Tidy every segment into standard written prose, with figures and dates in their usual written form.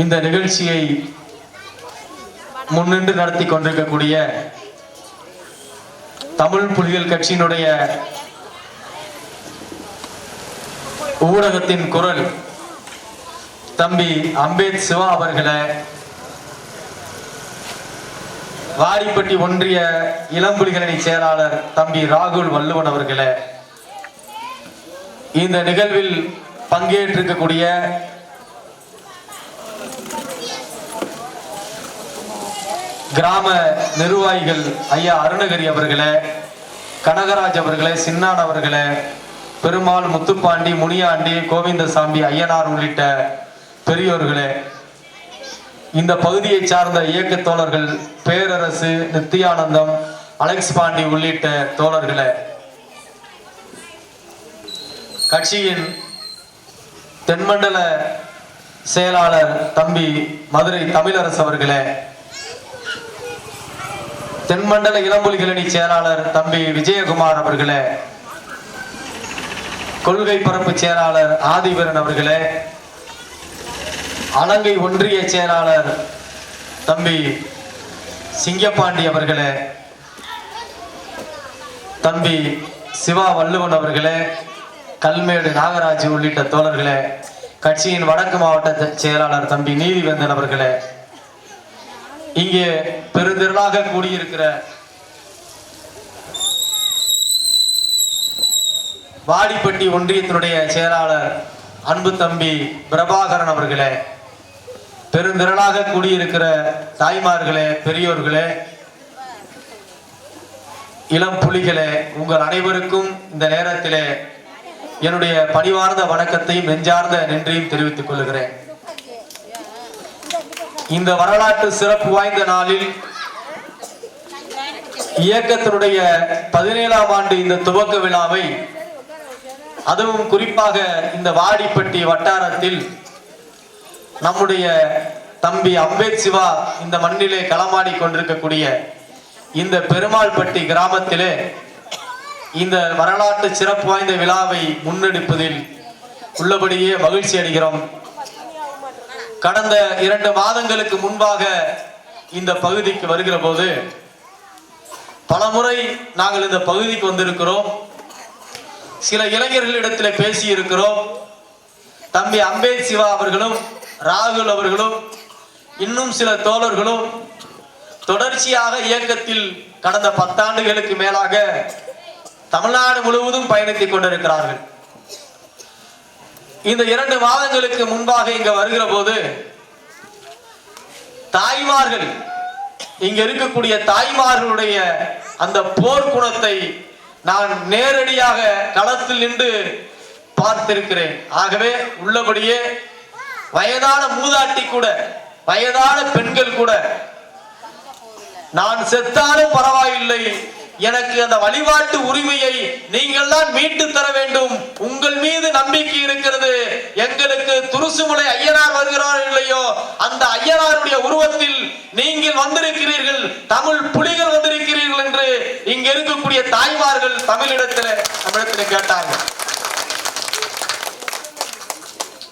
இந்த நிகழ்ச்சியை முன்னின்று நடத்தி கொண்டிருக்கக்கூடிய தமிழ் புலிகள் கட்சியினுடைய ஊடகத்தின் குரல் தம்பி அம்பேத் சிவா அவர்களே, வாடிப்பட்டி ஒன்றிய இளம்புலிகளணி செயலாளர் தம்பி ராகுல் வள்ளுவன் அவர்களே, இந்த நிகழ்வில் பங்கேற்றிருக்கக்கூடிய கிராம நிர்வாகிகள் ஐயா அருணகிரி அவர்களே, கனகராஜ் அவர்களே, சின்னான் அவர்களே, பெருமாள், முத்துப்பாண்டி, முனியாண்டி, கோவிந்தசாமி, ஐயனார் உள்ளிட்ட பெரியோர்களே, இந்த பகுதியை சார்ந்த இயக்க தோழர்கள் பேரரசு, நித்தியானந்தம், அலெக்ஸ் பாண்டி உள்ளிட்ட தோழர்களே, கட்சியின் தென்மண்டல செயலாளர் தம்பி மதுரை தமிழரசு அவர்களே, தென்மண்டல இளம்புலிகளணி செயலாளர் தம்பி விஜயகுமார் அவர்களே, கொள்கை பரப்பு செயலாளர் ஆதிவீரன் அவர்களே, அலங்கை ஒன்றிய செயலாளர் தம்பி சிங்கப்பாண்டி அவர்களே, தம்பி சிவா வள்ளுவன் அவர்களே, கல்மேடு நாகராஜ் உள்ளிட்ட தோழர்களே, கட்சியின் வடக்கு மாவட்ட செயலாளர் தம்பி நீதிவேந்தன் அவர்களே, இங்கே பெருந்திரளாக கூடியிருக்கிற வாடிப்பட்டி ஒன்றியத்தினுடைய செயலாளர் அன்பு தம்பி பிரபாகரன் அவர்களே, பெருந்திரளாக கூடியிருக்கிற தாய்மார்களே, பெரியோர்களே, இளம் புலிகளே, உங்கள் அனைவருக்கும் இந்த நேரத்திலே என்னுடைய பணிவார்ந்த வணக்கத்தையும் நெஞ்சார்ந்த நன்றியும் தெரிவித்துக் கொள்கிறேன். இந்த வரலாற்று சிறப்பு வாய்ந்த நாளில் இயக்கத்தினுடைய 17ஆம் ஆண்டு இந்த துவக்க விழாவை, அதுவும் குறிப்பாக இந்த வாடிப்பட்டி வட்டாரத்தில் நம்முடைய தம்பி அம்பேத் சிவா இந்த மண்ணிலே களமாடி கொண்டிருக்கக்கூடிய இந்த பெருமாள்பட்டி கிராமத்திலே இந்த வரலாற்று சிறப்பு வாய்ந்த விழாவை முன்னெடுப்பதில் உள்ளபடியே மகிழ்ச்சி அடைகிறோம். கடந்த 2 மாதங்களுக்கு முன்பாக இந்த பகுதிக்கு வருகிற போது பலமுறை நாங்கள் இந்த பகுதிக்கு வந்திருக்கிறோம். சில இளைஞர்களிடத்தில் பேசி இருக்கிறோம். தம்பி அம்பேத் சிவா அவர்களும் ராகுல் அவர்களும் இன்னும் சில தோழர்களும் தொடர்ச்சியாக இயக்கத்தில் கடந்த 10 ஆண்டுகளுக்கு மேலாக தமிழ்நாடு முழுவதும் பயணித்துக் கொண்டிருக்கிறார்கள். இந்த 2 மாதங்களுக்கு முன்பாக இங்க வருகிற போது தாய்மார்கள், இங்க இருக்கக்கூடிய தாய்மார்களுடைய அந்த போர்க்குணத்தை நான் நேரடியாக களத்தில் நின்று பார்த்திருக்கிறேன். ஆகவே உள்ளபடியே வயதான மூதாட்டி கூட, வயதான பெண்கள் கூட, நான் செத்தாலும் பரவாயில்லை, எனக்கு அந்த வழிபாட்டு உரிமையை நீங்கள் தான் மீட்டு தர வேண்டும், உங்கள் மீது நம்பிக்கை இருக்கிறது, எங்களுக்கு துருசுமலை ஐயனார் வருகிறார் இல்லையோ அந்த ஐயனாருடைய உருவத்தில் நீங்கள் வந்திருக்கிறீர்கள், தமிழ் புலிகள் வந்திருக்கிறீர்கள் என்று இங்க இருக்கக்கூடிய தாய்மார்கள் தமிழிடத்தில் கேட்டாங்க.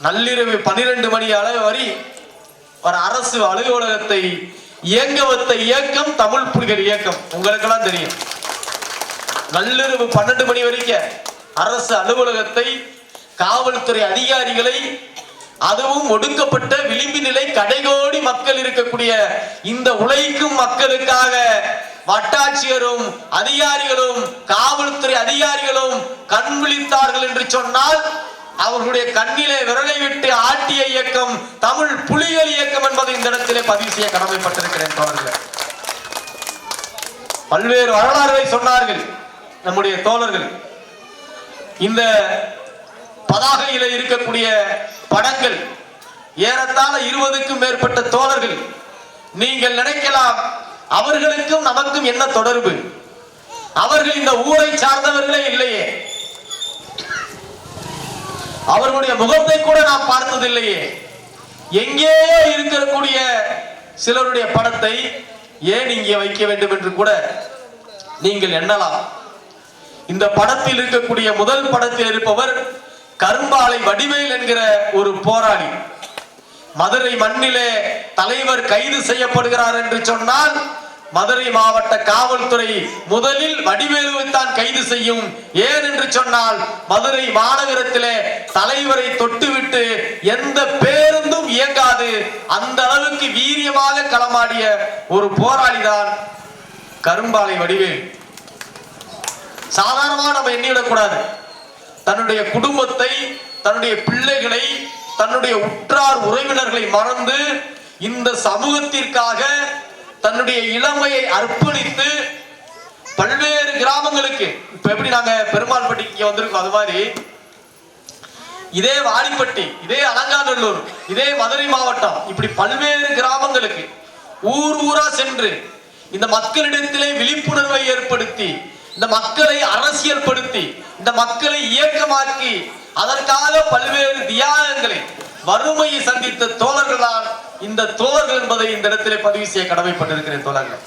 நள்ளிரவு 12 மணி அளவு வரை ஒரு அரசு அலுவலகத்தை இயங்க வைத்த இயக்கம் தமிழ் புலிகள் இயக்கம். உங்களுக்கெல்லாம் தெரியும். நள்ளிரவு 12 மணி வரைக்கும் அரசு அலுவலகத்தை, காவல்துறை அதிகாரிகளை, அதுவும் ஒடுக்கப்பட்ட விளிம்பு நிலை கடைகோடி மக்கள் இருக்கக்கூடிய இந்த உழைக்கும் மக்களுக்காக வட்டாட்சியரும் அதிகாரிகளும் காவல்துறை அதிகாரிகளும் கண் விழித்தார்கள் என்று சொன்னால் அவர்களுடைய கண்ணிலே விரலை விட்டு ஆட்டிய இயக்கம் தமிழ் புலிகள் இயக்கம் என்பதை இந்த இடத்திலே பதிவு செய்ய கடமைப்பட்டிருக்கிறேன். தோழர்கள் பல்வேறு வரலாறுகளை சொன்னார்கள் நம்முடைய தோழர்கள். இந்த பதாகையில இருக்கக்கூடிய படங்கள் ஏறத்தாழ 20க்கும் மேற்பட்ட தோழர்கள். நீங்கள் நினைக்கலாம் அவர்களுக்கும் நமக்கும் என்ன தொடர்பு, அவர்கள் இந்த ஊரை சார்ந்தவர்களே இல்லையே, அவர்களுடைய முகத்தை கூட நாம் பார்த்ததில்லையே, எங்கேயோ இருக்கக்கூடிய சிலருடைய படத்தை ஏன் இங்கே வைக்க வேண்டும் என்று கூட நீங்கள் எண்ணலாம். இந்த படத்தில் இருக்கக்கூடிய முதல் படத்தில் இருப்பவர் கரும்பாலை வடிவேல் என்கிற ஒரு போராளி. மதுரை மண்ணிலே தலைவர் கைது செய்யப்படுகிறார் என்று சொன்னால் மதுரை மாவட்ட காவல்துறை முதலில் வடிவேலுவை தான் கைது செய்யும். ஏன் என்று சொன்னால் மதுரை மாநகரத்திலே தலைவரை தொட்டுவிட்டு எந்த பேருந்தும் இயங்காது. அந்த அளவுக்கு வீரியமாக களமாடிய ஒரு போராளிதான் கரும்பாலை வடிவேல். சாதாரணமாக நம்ம எண்ணிவிடக்கூடாது. தன்னுடைய குடும்பத்தை, தன்னுடைய பிள்ளைகளை, தன்னுடைய உற்றார் உறவினர்களை மறந்து இந்த சமூகத்திற்காக தன்னுடைய இளமையை அர்ப்பணித்து பல்வேறு கிராமங்களுக்கு, இப்ப எப்படி நாங்க பெருமாள்பட்டி இங்க வந்திருக்கோம், அது மாதிரி இதே வாடிப்பட்டி, இதே அலங்காநல்லூர், இதே மதுரை மாவட்டம், இப்படி பல்வேறு கிராமங்களுக்கு ஊர் ஊரா சென்று இந்த மக்களிடத்திலே விழிப்புணர்வை ஏற்படுத்தி, இந்த மக்களை அரசியல் படுத்தி, இந்த மக்களை இயக்கமாக்கி, அதற்காக பல்வேறு தியாகங்களை, வறுமையை சந்தித்த தோழர்கள் தான் இந்த தோழர்கள் என்பதை இந்த இடத்திலே பதிவு செய்ய கடமைப்பட்டிருக்கிறேன். தோழர்கள்,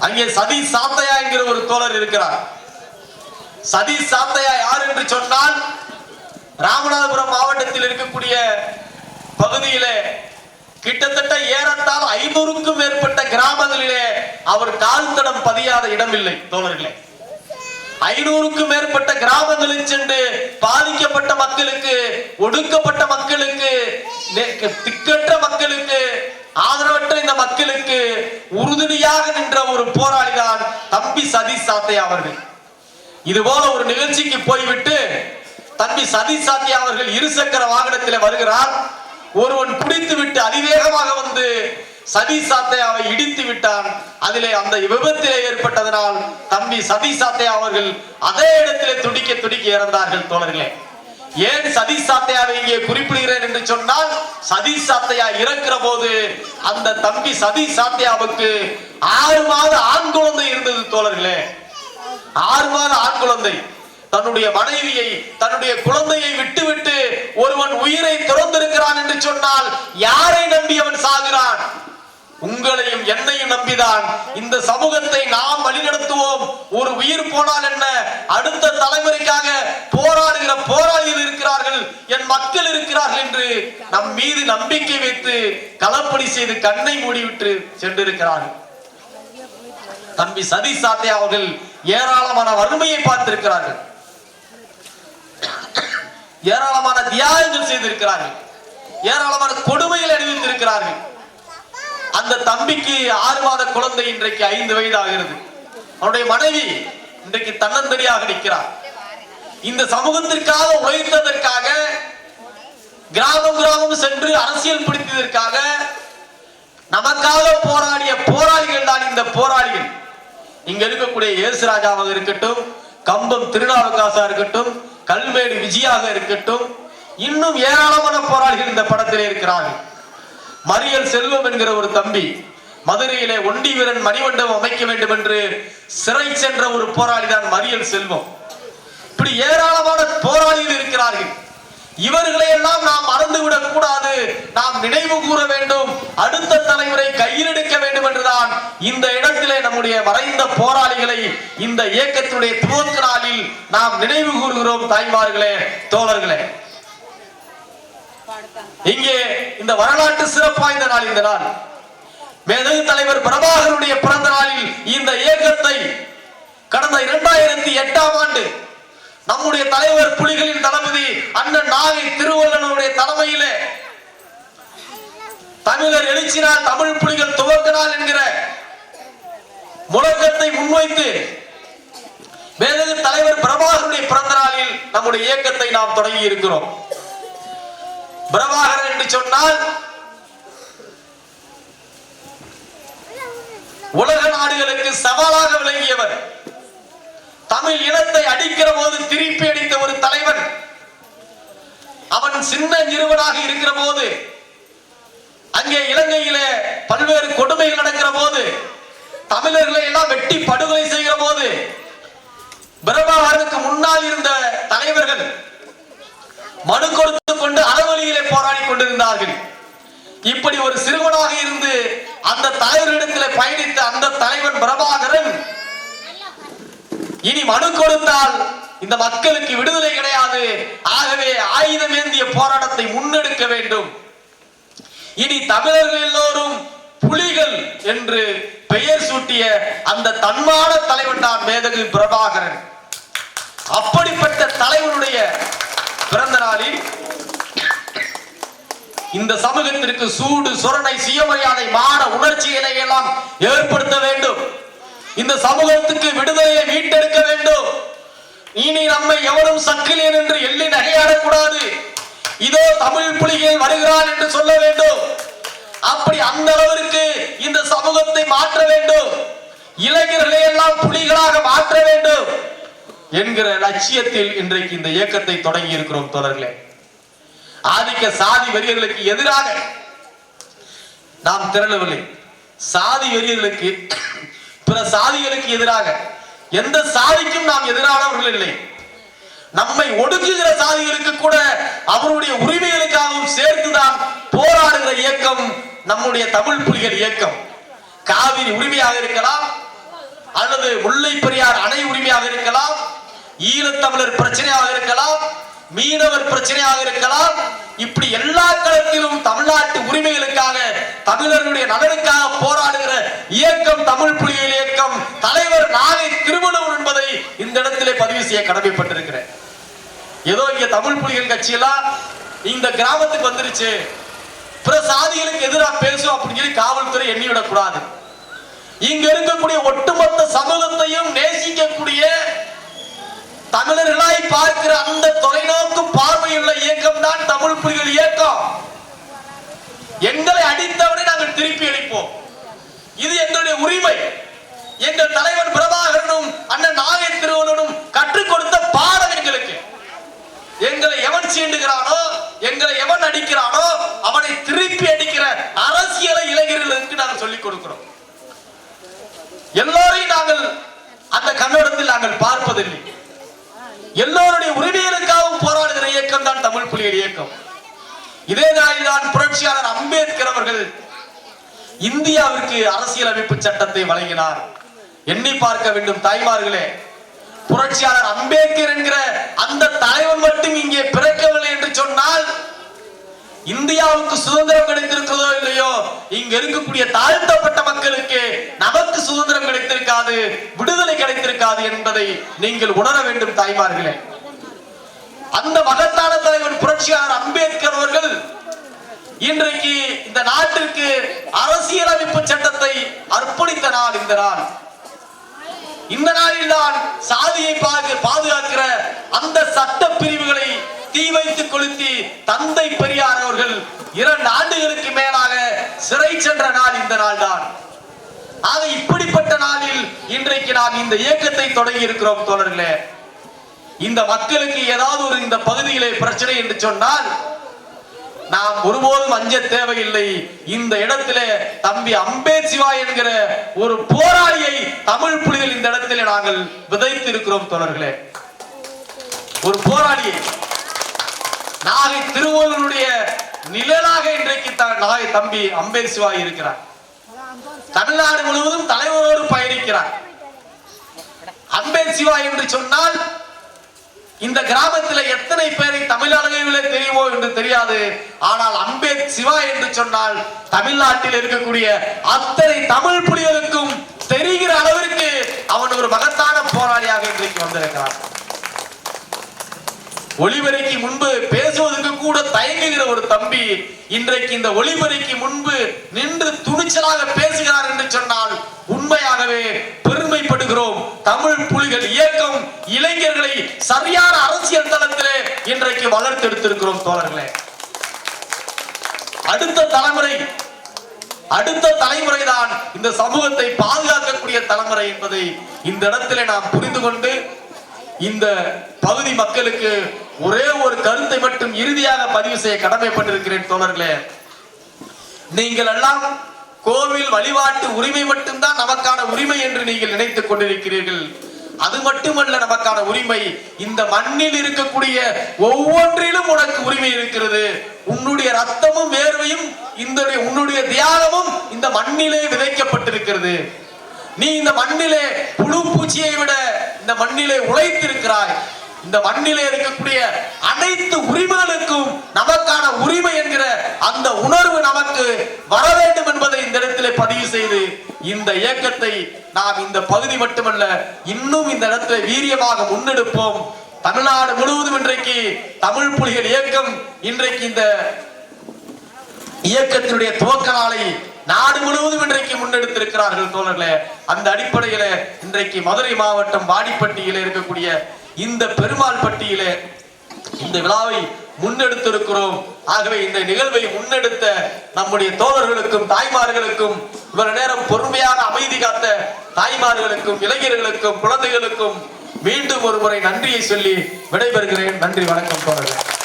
அங்கே சதீஷ் சாத்தையா என்கிற ஒரு தோழர் இருக்கிறார். சதீஷ் சாத்தையா யார் என்று சொன்னால், ராமநாதபுரம் மாவட்டத்தில் இருக்கக்கூடிய பகுதியிலே கிட்டத்தட்ட ஏறத்தாழ 500க்கும் மேற்பட்ட கிராமங்களிலே அவர் கால் தடம் பதியாத இடமில்லை. தோழர்களே, 500க்கும் மேற்பட்ட கிராமங்களில் சென்று பாதிக்கப்பட்ட மக்களுக்கு, ஒடுக்கப்பட்ட மக்களுக்கு, திக்கற்ற மக்களுக்கு, ஆதரவற்ற இந்த மக்களுக்கு உறுதுணையாக நின்ற ஒரு போராளி தான் தம்பி சதீஷ் சாத்தையா அவர்கள். இது போல ஒரு நிகழ்ச்சிக்கு போய்விட்டு தம்பி சதீஷ் சாத்தையா அவர்கள் இருசக்கர வாகனத்தில் வருகிறார். ஒருவன் குடித்து விட்டு அதிவேகமாக வந்து சதீஷ் சாத்தையாவை இடித்து விட்டான். அதிலே அந்த விபத்திலே ஏற்பட்டதனால் தம்பி சதீஷ் சாத்தையா அவர்கள் அதே இடத்திலே துடிக்க துடிக்க இறந்தார்கள். தோழர்களே, ஏன் சதீஷ் சாத்தையாவை இங்கே குறிப்பிடுகிறேன் என்று சொன்னால், சதீஷ் சாத்தையா இறக்கிற போது அந்த தம்பி சதீஷ் சாத்தையாவுக்கு 6 மாத ஆண் குழந்தை இருந்தது. தோழர்களே, 6 மாத ஆண் குழந்தை. தன்னுடைய மனைவியை, தன்னுடைய குழந்தையை விட்டுவிட்டு ஒருவன் உயிரை துறந்திருக்கிறான் என்று சொன்னால் யாரை நம்பி அவன் சாகிறான்? உங்களையும் என்னையும் நம்பிதான். இந்த சமூகத்தை நாம் வழிநடத்துவோம். ஒரு உயிர் போனால் என்ன, அடுத்த தலைமுறைக்காக போராடுகிற போராளிகள் இருக்கிறார்கள், என் மக்கள் இருக்கிறார்கள் என்று நம் மீது நம்பிக்கை வைத்து களப்பணி செய்து கண்ணை மூடிவிட்டு சென்றிருக்கிறார்கள். தம்பி சதீஷ் சாத்தையா அவர்கள் ஏராளமான வறுமையை பார்த்திருக்கிறார்கள், ஏராளமான தியாகங்கள் செய்திருக்கிறார்கள், ஏராளமான கொடுமைகள் அணிவித்திருக்கிறார்கள். அந்த தம்பிக்கு 6 மாத குழந்தை இன்றைக்கு 5 வயது ஆகிறது. அவருடைய மனைவி இன்றைக்கு தன்னந்தனியாக நிற்கிறார். இந்த சமூகத்திற்காக உழைத்ததற்காக, கிராமம் கிராமம் சென்று அரசியல் பிடித்ததற்காக நமக்காக போராடிய போராளிகள் தான் இந்த போராளிகள். இங்க இருக்கக்கூடிய இயேசுராஜாவாக இருக்கட்டும், கம்பம் திருநாவுக்காசா இருக்கட்டும், கல்மேடு விஜயாக இருக்கட்டும், இன்னும் ஏராளமான போராளிகள் இந்த படத்திலே இருக்கிறார்கள். மறியல் செல்வம் என்கிற ஒரு தம்பி மதுரையிலே ஒண்டி வீரன் மணிமண்டபம் அமைக்க வேண்டும் என்று சிறை சென்ற ஒரு போராளி தான் மறியல் செல்வம். இப்படி ஏராளமான போராளிகள் இருக்கிறார்கள். இவர்களை எல்லாம் நாம் மறந்துவிடக் கூடாது, நாம் நினைவு கூற வேண்டும், அடுத்த தலைமுறை கையில் எடுக்க வேண்டும் என்றுதான் இந்த இடத்திலே நம்முடைய மறைந்த போராளிகளை இந்த இயக்கத்துடைய துவக்க நாளில் நாம் நினைவு கூறுகிறோம். தாய்மார்களே, தோழர்களே, இங்கே இந்த வரலாற்று சிறப்பு வாய்ந்த நாள், இந்த நாள் மேதகு தலைவர் பிரபாகருடைய பிறந்த நாளில் இந்த இயக்கத்தை கடந்த 2008ஆம் ஆண்டு நம்முடைய தலைவர் புலிகளின் தளபதி அண்ணன் நாகை திருவள்ளுவனுடைய தலைமையிலே தமிழர் எழுச்சி நாள், தமிழ் புலிகள் துவக்க நாள் என்கிற முழக்கத்தை முன்வைத்து மேதகு தலைவர் பிரபாகருடைய பிறந்த நாளில் நம்முடைய இயக்கத்தை நாம் தொடங்கி இருக்கிறோம். பிரபாகரன் என்று சொன்னால் உலக நாடுகளுக்கு சவாலாக விளங்கியவர். தமிழ் இனத்தை அடிக்கிற போது திருப்பி அடித்த ஒரு தலைவன். அவன் சின்ன நிறுவனாக இருக்கிற போது, அங்கே இலங்கையிலே பல்வேறு கொடுமைகள் நடக்கிற போது, தமிழர்களை எல்லாம் வெட்டி படுகொலை செய்கிற போது, பிரபாகரனுக்கு முன்னால் இருந்த தலைவர்கள் மனு கொடுத்துக் கொண்டு அறவழியிலே போராடி கொண்டிருந்தார்கள். இப்படி ஒரு சிறுவனாக இருந்து அந்த தலைவரிடத்தில் பயணித்த அந்த தலைவன் பிரபாகரன் இனி மனு கொடுத்தால் இந்த மக்களுக்கு விடுதலை கிடையாது, ஆகவே ஆயுதம் ஏந்திய போராட்டத்தை முன்னெடுக்க வேண்டும் இனி தமிழர்கள் எல்லோரும் புலிகள் என்று பெயர் சூட்டிய அந்த தன்மான தலைவன் தான் மேதகு பிரபாகரன். அப்படிப்பட்ட தலைவனுடைய பிறந்த நாளில் இந்த சமூகத்திற்கு சூடு சொரணை சுயமரியாதை மான உணர்ச்சிகளை எல்லாம் ஏற்படுத்த வேண்டும். இந்த சமூகத்துக்கு விடுதலையை மீட்டெடுக்க வேண்டும். இனி நம்மை எவரும் சக்கிலியன் என்று எள்ளி நகையாடக்கூடாது. இதோ தமிழ் புலிகள் வருகிறான் என்று சொல்ல வேண்டும். அப்படி அந்த அளவிற்கு இந்த சமூகத்தை மாற்ற வேண்டும். இளைஞர்களை எல்லாம் புலிகளாக மாற்ற வேண்டும் என்கிற லட்சியத்தில் இன்றைக்கு இந்த இயக்கத்தை தொடங்கி இருக்கிறோம் தோழர்களே. ஆதிக்க சாதி வெறியர்களுக்கு எதிராக நாம் திரளவில்லை. சாதி வெறியர்களுக்கு, பிற சாதிகளுக்கு எதிராக எந்த சாதிக்கும் நாம் எதிரானவர்கள் இல்லை. நம்மை ஒடுக்குகிற சாதிகளுக்கு கூட அவருடைய உரிமைகளுக்காகவும் சேர்த்துதான் போராடுகிற இயக்கம் நம்முடைய தமிழ் புலிகள் இயக்கம். காவிரி உரிமையாக இருக்கலாம், அல்லது முல்லை பெரியார் அணை உரிமையாக இருக்கலாம், ஈழத்தமிழர் பிரச்சனையாக இருக்கலாம், மீனவர் பிரச்சனையாக இருக்கலாம். இப்படி எல்லா களத்திலும் தமிழ்நாட்டு உரிமைகளுக்காக, தமிழர்களுடைய நலனுக்காக போராடுகிற இயக்கம் தமிழ் புலிகள் இயக்கம். தலைவர் நாகை திருவள்ளுவர் என்பதை இந்த இடத்திலே பதிவு செய்ய கடமைப்பட்டிருக்கிறேன். ஏதோ இங்க தமிழ் புலிகள் கட்சியெல்லாம் இந்த கிராமத்துக்கு வந்துருச்சு, பிற சாதிகளுக்கு எதிராக பேசும் அப்படின்னு சொல்லி காவல்துறை எண்ணிவிடக் கூடாது. இங்க இருக்கக்கூடிய ஒட்டுமொத்த சமூகத்தையும் நேசிக்கக்கூடிய, தமிழர்களாய் பார்க்கிற அந்த தொலைநோக்கு பார்வையுள்ள இயக்கம் தான் தமிழ் புலிகள் இயக்கம். எங்களை அடித்தவரை நாங்கள் திருப்பி அளிப்போம். இது எங்களுடைய உரிமை. எங்கள் தலைவர் பிரபாகரனும் அண்ணன் நாகை திருவள்ளுவனும் கற்றுக் கொடுத்த பாடம் எங்களுக்கு. எங்களை எவன் சீண்டுகிறானோ, எங்களை எவன் அடிக்கிறானோ அவனை திருப்பி அடிக்கிற அரசியலை இளைஞர்களுக்கு நாங்கள் சொல்லிக் கொடுக்கிறோம். எல்லோரையும் நாங்கள் அந்த கண்ணோட்டத்தில் நாங்கள் பார்ப்பதில்லை. எல்லோருடைய உரிமைகளுக்காகவும் போராடுகிற இயக்கம் தான் தமிழ் புலிகள் இயக்கம். இதே நாளில்தான் புரட்சியாளர் அம்பேத்கர் அவர்கள் இந்தியாவிற்கு அரசியலமைப்பு சட்டத்தை வழங்கினார். எண்ணி பார்க்க வேண்டும் தாய்மார்களே, புரட்சியாளர் அம்பேத்கர் என்கிற அந்த தலைவன் மட்டும் இங்கே பிறக்கவில்லை என்று சொன்னால் இந்தியாவுக்கு சுதந்திரம் கிடைத்திருக்கிறதோ இல்லையோ, இங்க இருக்கக்கூடிய தாழ்த்தப்பட்ட மக்களுக்கு நமக்கு சுதந்திரம் கிடைத்திருக்காது, விடுதலை கிடைத்திருக்காது என்பதை நீங்கள் உணர வேண்டும் தாய்மார்களே. அந்த மகத்தான தலைவர் புரட்சியாளர் அம்பேத்கர் அவர்கள் இன்றைக்கு இந்த நாட்டிற்கு அரசியலமைப்பு சட்டத்தை அர்ப்பணித்த நாள் இந்த நாள். இந்த நாளில் தான் சாதியை பாதுகாக்கிற அந்த சட்ட பிரிவுகளை தீ வைத்து கொளுத்தி தந்தை பெரியார் அவர்கள் 2 ஆண்டுகளுக்கு மேலாக சிறை சென்ற நாள் இந்த நாள் தான். ஆக இப்படிப்பட்ட நாளில் இன்றைக்கு நாம் இந்த இயக்கத்தை தொடங்கி இருக்கிறோம் தோழர்களே. இந்த மக்களுக்கு ஏதாவது ஒரு இந்த பகுதியிலே பிரச்சனை என்று சொன்னால் நாம் ஒருபோதும் அஞ்ச தேவையில்லை. இந்த இடத்திலே தம்பி அம்பேத் சிவா என்கிற ஒரு போராளியை தமிழ் புலிகள் இந்த இடத்திலே நாங்கள் விதைத்து இருக்கிறோம் தோழர்களே. ஒரு போராளியை நாகை திருவள்ளுவருடைய நிழலாக இன்றைக்கு நாகை தம்பி அம்பேத் சிவா இருக்கிறார். தமிழ்நாடு முழுவதும் தலைவரோடு பயணிக்கிறார். அம்பேத் சிவா என்று சொன்னால் இந்த கிராமத்தில் எத்தனை பேரை தமிழகங்களே தெரியுமோ என்று தெரியாது. ஆனால் அம்பேத் சிவா என்று சொன்னால் தமிழ்நாட்டில் இருக்கக்கூடிய அத்தனை தமிழ் புலிகளுக்கும் தெரிகிற அளவிற்கு அவன் ஒரு மகத்தான போராளியாக இன்றைக்கு வந்திருக்கிறான். ஒளிபெருக்கி முன்பு பேசுவதற்கு கூட தயங்குகிற ஒரு தம்பி இன்றைக்கு இந்த ஒளிபெருக்கி முன்பு நின்று துணிச்சலாக பேசுகிறார் என்று சொன்னால் உண்மையாகவே பெருமைப்படுகிறோம். தமிழ் புலிகள் இயக்கம் இளைஞர்களை சரியான அரசியல் தளத்திலே இன்றைக்கு வளர்த்தெடுத்திருக்கிறோம் தோழர்களே. அடுத்த தலைமுறை தான் இந்த சமூகத்தை பாதுகாக்கக்கூடிய தலைமுறை என்பதை இந்த இடத்திலே நாம் புரிந்து கொண்டு இந்த பகுதி மக்களுக்கு ஒரே ஒரு கருத்தை மட்டும் இறுதியாக பதிவு செய்ய கடமைப்பட்டிருக்கிறேன் தோழர்களே. நீங்கள் எல்லாம் கோவில் வழிபாட்டு உரிமை மட்டும்தான் நமக்கான உரிமை என்று நீங்கள் நினைத்துக் கொண்டிருக்கிறீர்கள். அது மட்டுமல்ல நமக்கான உரிமை. இந்த மண்ணில் இருக்கக்கூடிய ஒவ்வொன்றிலும் உனக்கு உரிமை இருக்கிறது. உன்னுடைய ரத்தமும் வேர்வையும் உன்னுடைய தியாகமும் இந்த மண்ணிலே விதைக்கப்பட்டிருக்கிறது. நீ இந்த மண்ணிலே புழு பூச்சியை விட இந்த மண்ணிலே உழைத்திருக்கிறாய். இந்த மண்ணிலே இருக்கக்கூடிய அனைத்து உரிமைகளுக்கும் நமக்கான உரிமை என்கிற அந்த உணர்வு நமக்கு வர வேண்டும் என்பதை இந்த இடத்திலே பதிவு செய்து இந்த இயக்கத்தை நாம் இந்த பகுதி மட்டுமல்ல இன்னும் இந்த இடத்திலே வீரியமாக முன்னெடுப்போம். தமிழ்நாடு முழுவதும் இன்றைக்கு தமிழ் புலிகள் இயக்கம் இன்றைக்கு இந்த இயக்கத்தினுடைய துவக்க நாளை நாடு முழுவதும் இன்றைக்கு முன்னெடுத்திருக்கிறார்கள் தோழர்களே. அந்த அடிப்படையில இன்றைக்கு மதுரை மாவட்டம் வாடிப்பட்டியில இருக்கக்கூடிய இந்த பெருமாள் பட்டியிலே இந்த விழாவை முன்னெடுத்திருக்கிறோம். ஆகவே இந்த நிகழ்வை முன்னெடுத்த நம்முடைய தோழர்களுக்கும் தாய்மார்களுக்கும் இவ்வளவு நேரம் பொறுமையாக அமைதி காத்த தாய்மார்களுக்கும் இளைஞர்களுக்கும் குழந்தைகளுக்கும் மீண்டும் ஒரு முறை நன்றியை சொல்லி விடைபெறுகிறேன். நன்றி, வணக்கம் தோழர்களே.